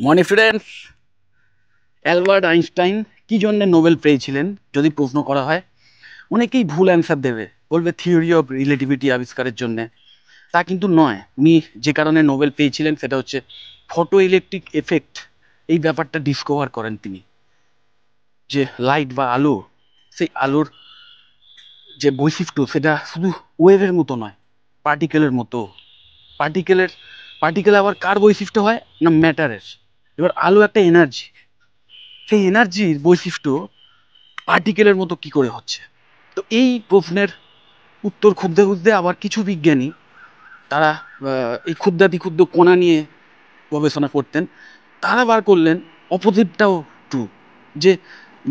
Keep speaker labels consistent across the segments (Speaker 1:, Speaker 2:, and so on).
Speaker 1: Morning students. Albert Einstein কি জন্য Nobel পেয়েছিলেন যদি প্রশ্ন করা হয়, অনেকেই ভুল অ্যান্সার দেবে, বলবে থিওরি অফ রিলেটিভিটি আবিষ্কারের জন্য। তা কিন্তু নয়। উনি যে কারণে নোবেল পেয়েছিলেন সেটা হচ্ছে ফটো ইলেকট্রিক এফেক্ট, এই ব্যাপারটা ডিসকভার করেন তিনি। যে লাইট বা আলো, সেই আলোর যে বৈশিষ্ট্য সেটা শুধু ওয়েভের মতো নয়, পার্টিকেলের মতো। পার্টিকেলের পার্টিকেল আবার কার বৈশিষ্ট্য হয় না, ম্যাটারের। এবার আলো একটা এনার্জি, সেই এনার্জির বৈশিষ্ট্য পার্টিকেলের মতো কি করে হচ্ছে। তো এই প্রশ্নের উত্তর খুঁজতে খুঁজতে আবার কিছু বিজ্ঞানী তারা এই ক্ষুদ্রাতি ক্ষুদ্র কণা নিয়ে গবেষণা করতেন। তারা বার করলেন অপোজিটটাও ট্রু, যে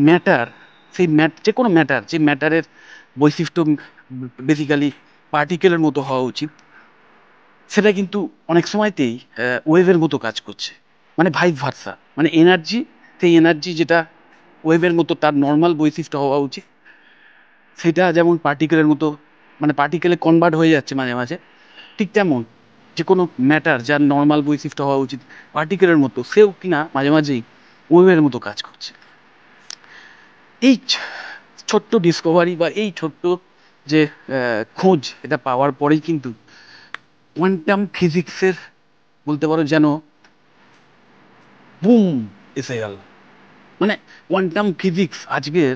Speaker 1: ম্যাটার, সেই যে কোনো ম্যাটার, যে ম্যাটারের বৈশিষ্ট্য বেসিক্যালি পার্টিকেলের মতো হওয়া উচিত, সেটা কিন্তু অনেক সময়তেই ওয়েভের মতো কাজ করছে। মানে ভাইস ভার্সা, মানে এনার্জি, সেই এনার্জি যেটা ওয়েভের মতো তার নর্মাল বৈশিষ্ট্য হওয়া উচিত, সেটা যেমন পার্টিকেলের মতো, মানে পার্টিকেলে কনভার্ট হয়ে যাচ্ছে মাঝে মাঝে, ঠিক তেমন যে কোনো ম্যাটার যার নর্মাল বৈশিষ্ট্য হওয়া উচিত পার্টিকেলের মতো, সেও কিনা মাঝে মাঝেই ওয়েভের মতো কাজ করছে। এই ছোট্ট ডিসকভারি বা এই ছোট্ট যে খোঁজ, এটা পাওয়ার পরেই কিন্তু কোয়ান্টাম ফিজিক্সের বলতে পারো যেন বুম এসে গেল। মানে কোয়ান্টাম ফিজিক্স আজকের,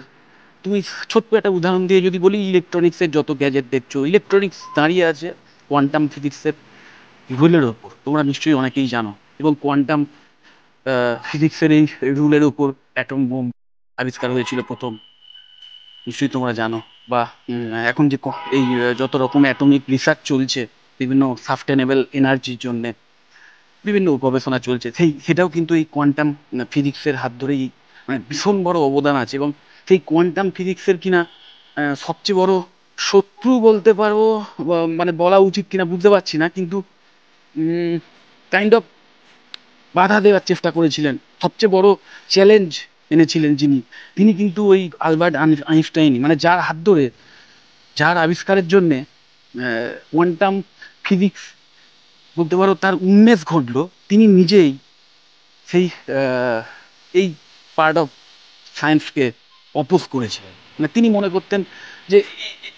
Speaker 1: তুমি ছোট্ট একটা উদাহরণ দিয়ে যদি বলি, ইলেকট্রনিক্সের যত গ্যাজেট দেখছো, ইলেকট্রনিক্স দাঁড়িয়ে আছে কোয়ান্টাম ফিজিক্সের রুলের ওপর, তোমরা নিশ্চয়ই অনেকেই জানো। এবং কোয়ান্টাম ফিজিক্সের এই রুলের ওপর অ্যাটম বোম আবিষ্কার হয়েছিল প্রথম, নিশ্চয়ই তোমরা জানো। বা এখন যে এই যত রকম অ্যাটমিক রিসার্চ চলছে বিভিন্ন সাস্টেনেবল এনার্জির জন্য, বিভিন্ন গবেষণা চলছে, সেটাও কিন্তু এই কোয়ান্টাম ফিজিক্সের হাত ধরেই, মানে ভীষণ বড় অবদান আছে। এবং সেই কোয়ান্টাম ফিজিক্সের কিনা সবচেয়ে বড় শত্রু বলতে পারো, মানে বলা উচিত কিনা বুঝতে পারছি না, কিন্তু কাইন্ড অফ বাধা দেওয়ার চেষ্টা করেছিলেন, সবচেয়ে বড় চ্যালেঞ্জ এনেছিলেন যিনি, তিনি কিন্তু ওই আলবার্ট আইনস্টাইনই। মানে যার হাত ধরে, যার আবিষ্কারের জন্যে কোয়ান্টাম ফিজিক্স বলতে পারো তার উন্মেষ ঘটলো, তিনি নিজেই সেই এই পার্ট অফ সায়েন্সকে অপোজ করেছিলেন। মানে তিনি মনে করতেন যে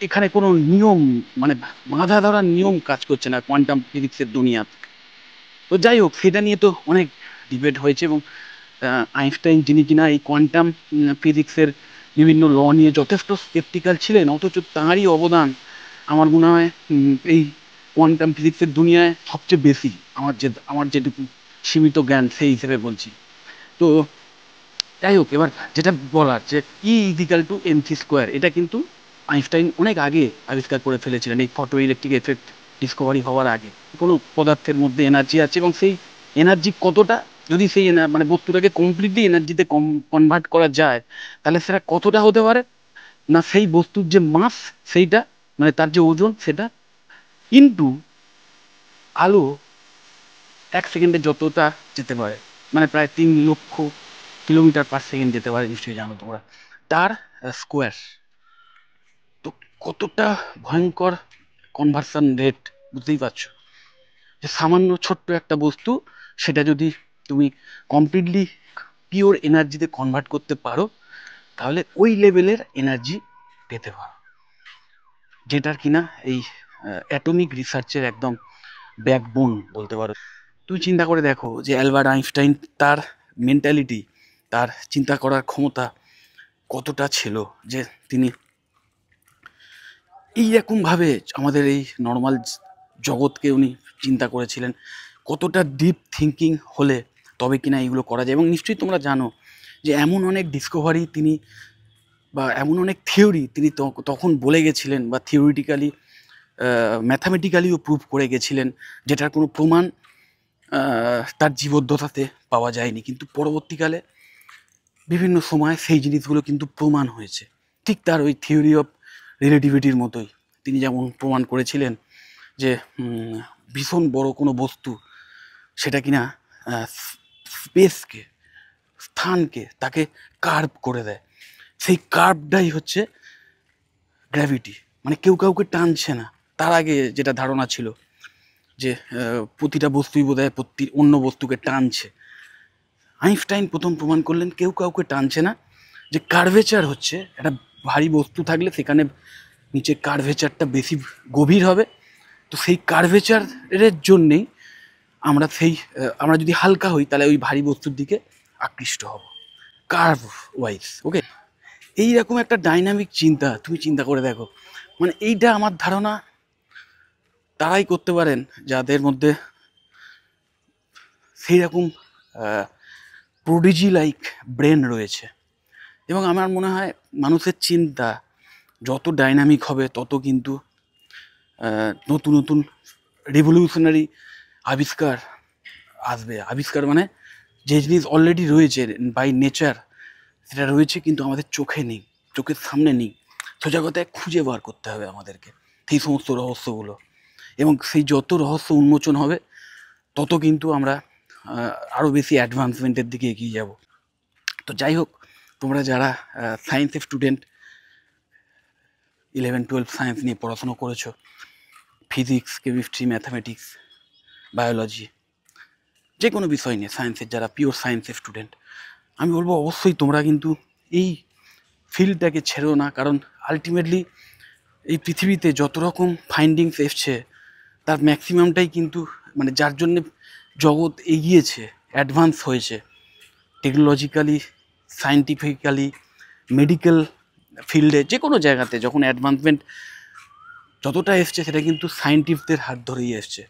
Speaker 1: এখানে কোনো নিয়ম, মানে বাঁধা ধরা নিয়ম কাজ করছে না কোয়ান্টাম ফিজিক্সের দুনিয়া। তো যাই হোক, সেটা নিয়ে তো অনেক ডিবেট হয়েছে। এবং আইনস্টাইন যিনি কিনা এই কোয়ান্টাম ফিজিক্সের বিভিন্ন ল নিয়ে যথেষ্ট স্কেপটিক্যাল ছিলেন, অথচ তাঁরই অবদান আমার মনে হয় এই কোয়ান্টাম ফিজিক্সের দুনিয়ায় সবচেয়ে বেশি। আমার যেটুকু সীমিত জ্ঞান সেই হিসেবে বলছি। তো যাই হোক, এবার যেটা বলার, যে E=mc², এটা কিন্তু আইনস্টাইন অনেক আগে আবিষ্কার করে ফেলেছিলেন, এই ফটো ইলেকট্রিক এফেক্ট ডিসকভারি হওয়ার আগে। কোনো পদার্থের মধ্যে এনার্জি আছে, এবং সেই এনার্জি কতটা, যদি সেই মানে বস্তুটাকে কমপ্লিটলি এনার্জিতে কনভার্ট করা যায়, তাহলে সেটা কতটা হতে পারে না, সেই বস্তুর যে মাস, সেইটা, মানে তার যে ওজন, সেটা ইনটু আলো 1 সেকেন্ডে যতটা যেতে পারে, মানে প্রায় 3 লক্ষ কিলোমিটার পার সেকেন্ড যেতে পারে, নিশ্চয়ই জানো তোমরা, তার স্কোয়ার। তো কতটা ভয়ঙ্কর কনভার্সন রেট, বুঝতেই পারছো, যে সামান্য ছোট্ট একটা বস্তু, সেটা যদি তুমি কমপ্লিটলি পিওর এনার্জিতে কনভার্ট করতে পারো, তাহলে ওই লেভেলের এনার্জি পেতে পারো, যেটার কিনা এই অ্যাটমিক রিসার্চের একদম ব্যাকবোন বলতে পারো। তুমি চিন্তা করে দেখো যে অ্যালবার্ট আইনস্টাইন, তার মেন্টালিটি, তার চিন্তা করার ক্ষমতা কতটা ছিল, যে তিনি এইরকমভাবে আমাদের এই নর্মাল জগৎকে উনি চিন্তা করেছিলেন। কতটা ডিপ থিঙ্কিং হলে তবে কিনা এইগুলো করা যায়। এবং নিশ্চয়ই তোমরা জানো যে এমন অনেক ডিসকভারি তিনি, বা এমন অনেক থিওরি তিনি তখন বলে গেছিলেন, বা থিওরিটিক্যালি ম্যাথামেটিক্যালিও প্রুভ করে গেছিলেন, যেটার কোনো প্রমাণ তার জীবদ্দশাতে পাওয়া যায়নি, কিন্তু পরবর্তীকালে বিভিন্ন সময় সেই জিনিসগুলো কিন্তু প্রমাণ হয়েছে। ঠিক তার ওই থিওরি অফ রিলেটিভিটির মতোই, তিনি যেমন প্রমাণ করেছিলেন যে ভীষণ বড় কোনো বস্তু, সেটা কিনা স্পেসকে, স্থানকে, তাকে কার্ভ করে দেয়। সেই কার্ভটাই হচ্ছে গ্র্যাভিটি। মানে কেউ কাউকে টানছে না। তার আগে যেটা ধারণা ছিল যে প্রতিটা বস্তুই বোধহয় অন্য বস্তুকে টানছে, আইনস্টাইন প্রথম প্রমাণ করলেন কেউ কাউকে টানছে না, যে কার্ভেচার হচ্ছে একটা ভারী বস্তু থাকলে সেখানে নিচে কার্ভেচারটা বেশি গভীর হবে। তো সেই কার্ভেচারের জন্যেই আমরা যদি হালকা হই তাহলে ওই ভারী বস্তুর দিকে আকৃষ্ট হব, কার্ভ ওয়াইজ। ওকে, এইরকম একটা ডাইনামিক চিন্তা তুমি চিন্তা করে দেখো। মানে এইটা আমার ধারণা তারাই করতে পারেন যাদের মধ্যে সেই রকম প্রোডিজি লাইক ব্রেন রয়েছে। এবং আমার মনে হয় মানুষের চিন্তা যত ডাইনামিক হবে তত কিন্তু নতুন নতুন রিভলিউশনারি আবিষ্কার আসবে। আবিষ্কার মানে যে জিনিস অলরেডি রয়েছে বাই নেচার, সেটা রয়েছে কিন্তু আমাদের চোখে নেই, চোখের সামনে নেই, সোজা কথায় খুঁজে বার করতে হবে আমাদেরকে সেই সমস্ত রহস্যগুলো। এবং সেই যত রহস্য উন্মোচন হবে তত কিন্তু আমরা আরও বেশি অ্যাডভান্সমেন্টের দিকে এগিয়ে যাব। তো যাই হোক, তোমরা যারা সায়েন্সের স্টুডেন্ট, 11-12 সায়েন্স নিয়ে পড়াশুনো করেছো, ফিজিক্স, কেমিস্ট্রি, ম্যাথামেটিক্স, বায়োলজি, যে কোনো বিষয় নিয়ে সায়েন্সের যারা পিওর সায়েন্সের স্টুডেন্ট, আমি বলবো অবশ্যই তোমরা কিন্তু এই ফিল্ডটাকে ছেড়ো না। কারণ আলটিমেটলি এই পৃথিবীতে যত রকম ফাইন্ডিংস এসছে তার ম্যাক্সিমামটাই কিন্তু মানে যার জন্যে জগৎ এগিয়েছে, অ্যাডভান্স হয়েছে টেকনোলজিক্যালি, সায়েন্টিফিক্যালি, মেডিকেল ফিল্ডে, যে কোনো জায়গাতে যখন অ্যাডভান্সমেন্ট যতটা এসছে সেটা কিন্তু সায়েন্টিস্টদের হাত ধরেই এসছে।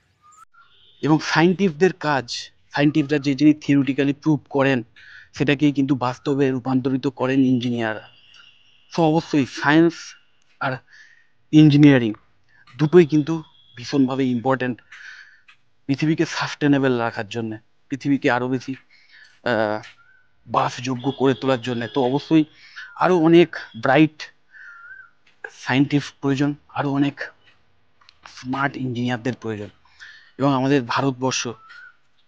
Speaker 1: এবং সায়েন্টিস্টদের কাজ, সায়েন্টিস্টরা যে যিনি থিওরিটিক্যালি প্রুভ করেন সেটাকেই কিন্তু বাস্তবে রূপান্তরিত করেন ইঞ্জিনিয়ার। সো অবশ্যই সায়েন্স আর ইঞ্জিনিয়ারিং দুটোই কিন্তু ভীষণভাবে ইম্পর্ট্যান্ট পৃথিবীকে সাস্টেনেবল রাখার জন্যে, পৃথিবীকে আরও বেশি বাসযোগ্য করে তোলার জন্যে। তো অবশ্যই আরও অনেক ব্রাইট সায়েন্টিস্ট প্রয়োজন, আরও অনেক স্মার্ট ইঞ্জিনিয়ারদের প্রয়োজন। এবং আমাদের ভারতবর্ষ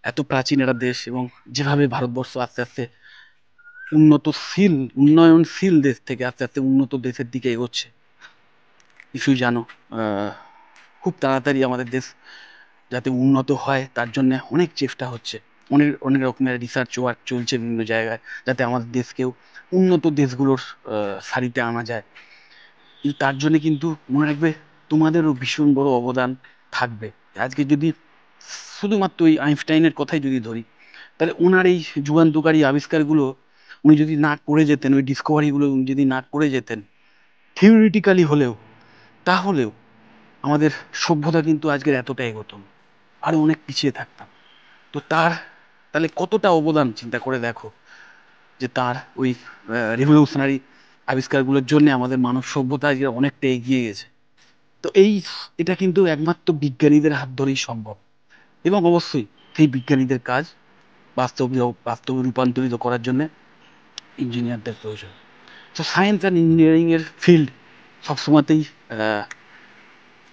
Speaker 1: এত প্রাচীন একটা দেশ, এবং যেভাবে ভারতবর্ষ আস্তে আস্তে উন্নয়নশীল দেশ থেকে আস্তে আস্তে উন্নত দেশের দিকে এগোচ্ছে, নিশ্চয়ই জানো। খুব তাড়াতাড়ি আমাদের দেশ যাতে উন্নত হয় তার জন্য অনেক চেষ্টা হচ্ছে, অনেক অনেক রকমের রিসার্চ ওয়ার্ক চলছে বিভিন্ন জায়গায়, যাতে আমাদের দেশকেও উন্নত দেশগুলোর সারিতে আনা যায়। কিন্তু তার জন্য কিন্তু মনে রাখবে তোমাদেরও ভীষণ বড় অবদান থাকবে। আজকে যদি শুধুমাত্র ওই আইনস্টাইনের কথাই যদি ধরি, তাহলে ওনার এই যুগান্তকারী আবিষ্কারগুলো উনি যদি না করে যেতেন, ওই ডিসকভারিগুলো উনি যদি না করে যেতেন থিওরিটিক্যালি হলেও, তাহলেও আমাদের সভ্যতা কিন্তু আজকের এতটা এগোতো না, আরও অনেক পিছিয়ে থাকতাম। তো তাহলে কতটা অবদান চিন্তা করে দেখো, যে তার ওই রিভলিউশনারি আবিষ্কারগুলোর জন্য আমাদের মানব সভ্যতা আজকে অনেকটা এগিয়ে গেছে। তো এটা কিন্তু একমাত্র বিজ্ঞানীদের হাত ধরেই সম্ভব। এবং অবশ্যই সেই বিজ্ঞানীদের কাজ বাস্তবে রূপান্তরিত করার জন্য ইঞ্জিনিয়ারদের প্রয়োজন। তো সায়েন্স অ্যান্ড ইঞ্জিনিয়ারিংয়ের ফিল্ড সবসময়তেই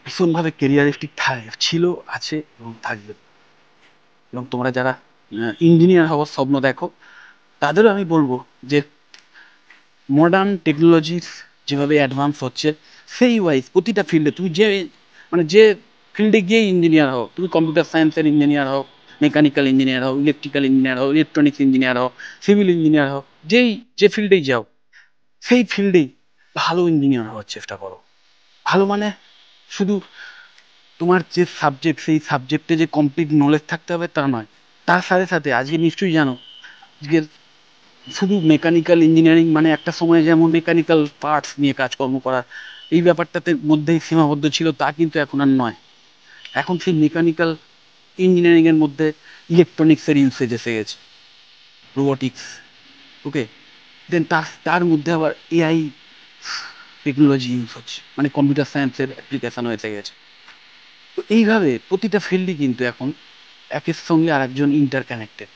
Speaker 1: ভীষণভাবে কেরিয়ারিস্টিক ছিল, আছে এবং থাকবে। এবং তোমরা যারা ইঞ্জিনিয়ার হওয়ার স্বপ্ন দেখো তাদেরও আমি বলবো যে মডার্ন টেকনোলজির যেভাবে অ্যাডভান্স হচ্ছে সেই ওয়াইজ প্রতিটা ফিল্ডে তুমি যে ফিল্ডে গিয়ে ইঞ্জিনিয়ার হও, তুমি কম্পিউটার সায়েন্সের ইঞ্জিনিয়ার হও, মেকানিক্যাল ইঞ্জিনিয়ার হও, ইলেকট্রিক্যাল ইঞ্জিনিয়ার হও, ইলেকট্রনিক্স ইঞ্জিনিয়ার হও, সিভিল ইঞ্জিনিয়ার হও, যে ফিল্ডেই যাও সেই ফিল্ডেই ভালো ইঞ্জিনিয়ার হওয়ার চেষ্টা করো। ভালো মানে শুধু তোমার যে সাবজেক্ট সেই সাবজেক্টে যে কমপ্লিট নলেজ থাকতে হবে তা নয়, তার সাথে সাথে আজকে নিশ্চয়ই জানো আজকের শুধু মেকানিক্যাল ইঞ্জিনিয়ারিং মানে একটা সময় যেমন মেকানিক্যাল পার্টস নিয়ে কাজকর্ম করা এই ব্যাপারটাতে মধ্যেই সীমাবদ্ধ ছিল, তা কিন্তু এখন আর নয়। এখন সেই মেকানিক্যাল ইঞ্জিনিয়ারিংয়ের মধ্যে ইলেকট্রনিক্সের ইউসেজ এসে গেছে, রোবোটিক্স। ওকে, দেন তার মধ্যে আবার এআই টেকনোলজি ইউজ হচ্ছে, মানে কম্পিউটার সায়েন্সের অ্যাপ্লিকেশানও এসে গেছে। তো এইভাবে প্রতিটা ফিল্ডই কিন্তু এখন একের সঙ্গে আর একজন ইন্টারকানেক্টেড।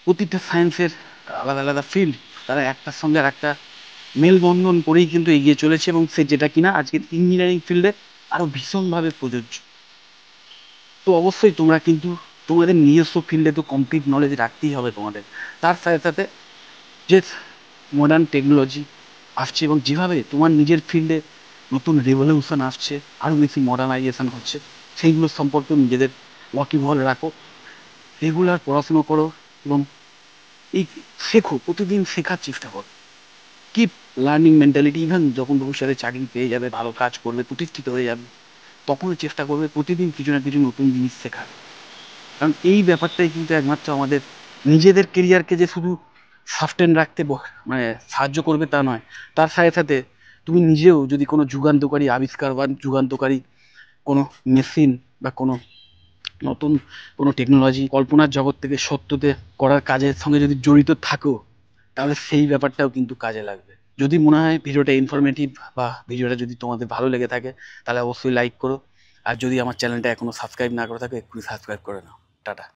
Speaker 1: প্রতিটা সায়েন্সের আলাদা আলাদা ফিল্ড, তারা একটার সঙ্গে আর একটা মেলবন্ধন করেই কিন্তু এগিয়ে চলেছে, এবং যেটা কিনা আজকের ইঞ্জিনিয়ারিং ফিল্ডে আরও ভীষণভাবে প্রযোজ্য। তো অবশ্যই তোমরা কিন্তু তোমাদের নিজস্ব ফিল্ডে তো কমপ্লিট নলেজ রাখতেই হবে তোমাদের। তার সাথে সাথে যে মডার্ন টেকনোলজি আসছে এবং যেভাবে তোমার নিজের ফিল্ডে নতুন রেভলিউশন আসছে, আরও বেশি মডার্নাইজেশন হচ্ছে, সেইগুলো সম্পর্কে নিজেদের ওয়াকিবহাল রাখো, রেগুলার পড়াশুনো করো এবং এই শেখো, প্রতিদিন শেখার চেষ্টা করো, কিপ লার্নিং মেন্টালিটি। ইভেন যখন ভবিষ্যতে চাকরি পেয়ে যাবে, ভালো কাজ করবে, প্রতিষ্ঠিত হয়ে যাবে, তখনও চেষ্টা করবে প্রতিদিন কিছু না কিছু নতুন জিনিস শেখার। কারণ এই ব্যাপারটাই কিন্তু একমাত্র আমাদের নিজেদের কেরিয়ারকে যে শুধু সাস্টেন রাখতে মানে সাহায্য করবে তা নয়, তার সাথে সাথে তুমি নিজেও যদি কোনো যুগান্তকারী আবিষ্কার বা যুগান্তকারী কোনো মেশিন বা কোনো নতুন কোনো টেকনোলজি কল্পনার জগৎ থেকে সত্যতে করার কাজের সঙ্গে যদি জড়িত থাকো, তাহলে সেই ব্যাপারটাও কিন্তু কাজে লাগবে। যদি মনে হয় ভিডিওটা ইনফরমেটিভ বা ভিডিওটা যদি তোমাদের ভালো লেগে থাকে, তাহলে অবশ্যই লাইক করো। আর যদি আমার চ্যানেলটা এখনো সাবস্ক্রাইব না করে থাকে, এক্ষুনি সাবস্ক্রাইব করে নাও। টাটা।